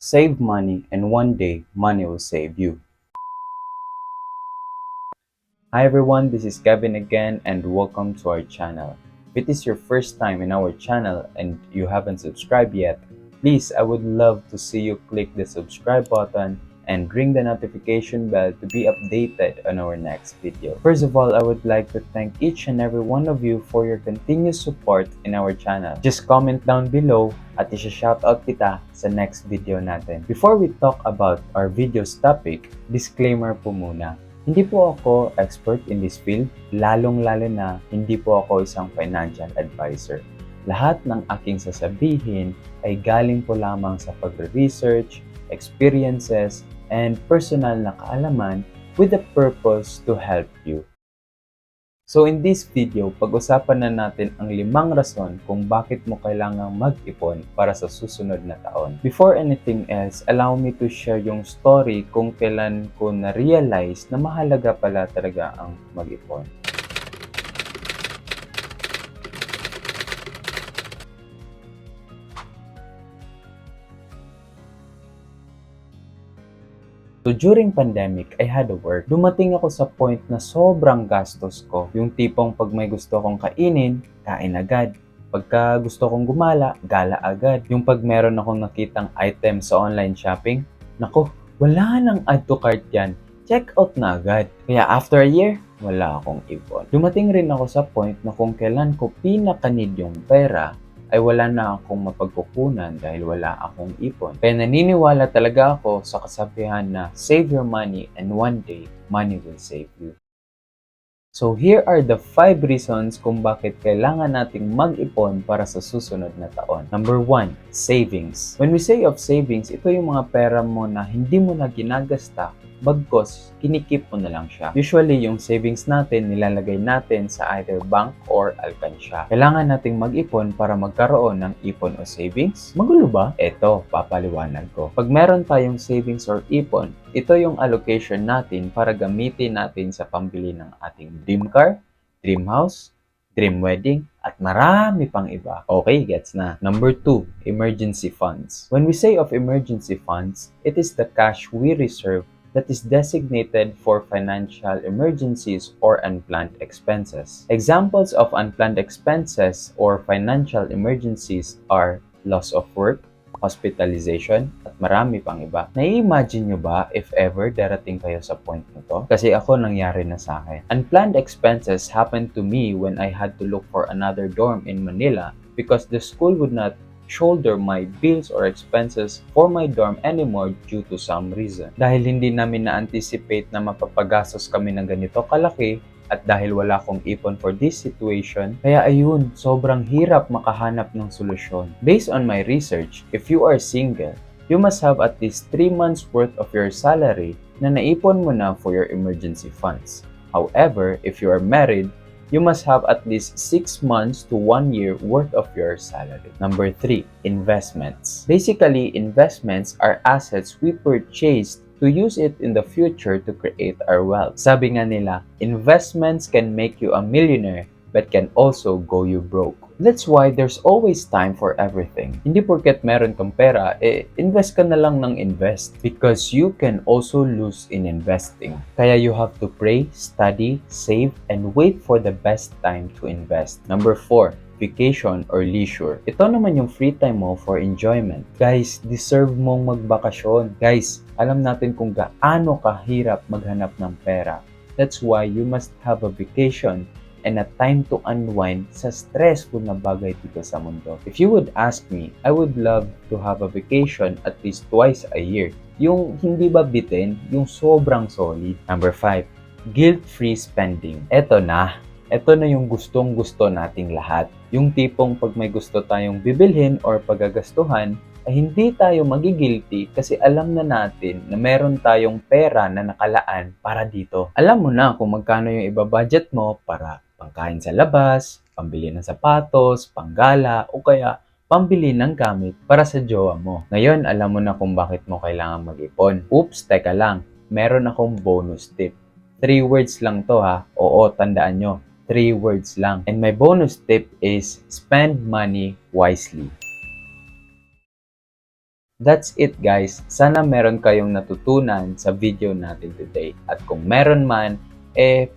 Save money and one day money will save you. Hi everyone, this is Kevin again and welcome to our channel. If it is your first time in our channel and you haven't subscribed yet, please I would love to see you click the subscribe button and ring the notification bell to be updated on our next video. First of all, I would like to thank each and every one of you for your continuous support in our channel. Just comment down below at isa-shoutout kita sa next video natin. Before we talk about our video's topic, disclaimer po muna. Hindi po ako expert in this field, lalong-lalo na hindi po ako isang financial advisor. Lahat ng aking sasabihin ay galing po lamang sa pagre-research, experiences, and personal na kaalaman with the purpose to help you. So in this video, pag-usapan na natin ang 5 rason kung bakit mo kailangang mag-ipon para sa susunod na taon. Before anything else, allow me to share yung story kung kailan ko na-realize na mahalaga pala talaga ang mag-ipon. So during pandemic, I had to work. Dumating ako sa point na sobrang gastos ko. Yung tipong pag may gusto kong kainin, kain agad. Pagka gusto kong gumala, gala agad. Yung pag meron akong nakitang item sa online shopping, nako, wala nang add to cart yan. Check out na agad. Kaya after a year, wala akong ipon. Dumating rin ako sa point na kung kailan ko pinaka-need yung pera, ay wala na akong mapagkukunan dahil wala akong ipon. Kaya naniniwala talaga ako sa kasabihan na save your money and one day, money will save you. So here are the 5 reasons kung bakit kailangan nating mag-ipon para sa susunod na taon. Number 1, savings. When we say of savings, ito yung mga pera mo na hindi mo na ginagasta, bagkos kinikip mo na lang siya. Usually, yung savings natin, nilalagay natin sa either bank or alkansya. Kailangan nating mag-ipon para magkaroon ng ipon o savings? Magulo ba? Eto, papaliwanag ko. Pag meron tayong savings or ipon, ito yung allocation natin para gamitin natin sa pambili ng ating dream car, dream house, dream wedding, at marami pang iba. Okay, gets na. Number 2, emergency funds. When we say of emergency funds, it is the cash we reserve that is designated for financial emergencies or unplanned expenses. Examples of unplanned expenses or financial emergencies are loss of work, hospitalization, at marami pang iba. Nai-imagine nyo ba if ever darating kayo sa point na to? Kasi ako nangyari na sa akin. Unplanned expenses happened to me when I had to look for another dorm in Manila because the school would not shoulder my bills or expenses for my dorm anymore due to some reason. Dahil hindi namin na-anticipate na mapapagastos kami ng ganito kalaki at dahil wala akong ipon for this situation, kaya ayun, sobrang hirap makahanap ng solusyon. Based on my research, if you are single, you must have at least 3 months worth of your salary na naipon mo na for your emergency funds. However, if you are married, you must have at least 6 months to 1 year worth of your salary. Number 3, investments. Basically, investments are assets we purchase to use it in the future to create our wealth. Sabi nga nila, investments can make you a millionaire but can also go you broke. That's why there's always time for everything. Hindi porket meron kang pera, invest ka na lang ng invest because you can also lose in investing. Kaya you have to pray, study, save, and wait for the best time to invest. Number 4, vacation or leisure. Ito naman yung free time mo for enjoyment. Guys, deserve mong magbakasyon. Guys, alam natin kung gaano kahirap maghanap ng pera. That's why you must have a vacation and a time to unwind sa stressful na bagay dito sa mundo. If you would ask me, I would love to have a vacation at least twice a year. Yung hindi ba bitin, yung sobrang solid. Number 5, guilt-free spending. Ito na yung gustong-gusto nating lahat. Yung tipong pag may gusto tayong bibilhin or paggagastuhan, ay hindi tayo magigilty kasi alam na natin na meron tayong pera na nakalaan para dito. Alam mo na kung magkano yung ibabudget mo para pangkain sa labas, pambili ng sapatos, panggala, o kaya pambili ng gamit para sa jowa mo. Ngayon, alam mo na kung bakit mo kailangan mag-ipon. Oops, teka lang. Meron akong bonus tip. 3 words lang to ha. Oo, tandaan nyo. 3 words lang. And my bonus tip is spend money wisely. That's it guys. Sana meron kayong natutunan sa video natin today. At kung meron man,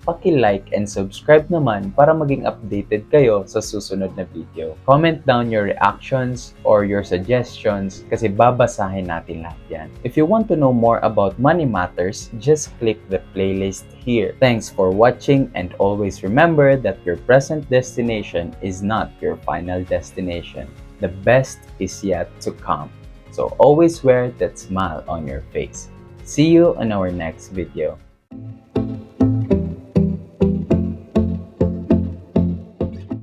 paki-like and subscribe naman para maging updated kayo sa susunod na video. Comment down your reactions or your suggestions kasi babasahin natin lahat yan. If you want to know more about money matters, just click the playlist here. Thanks for watching and always remember that your present destination is not your final destination. The best is yet to come. So always wear that smile on your face. See you in our next video.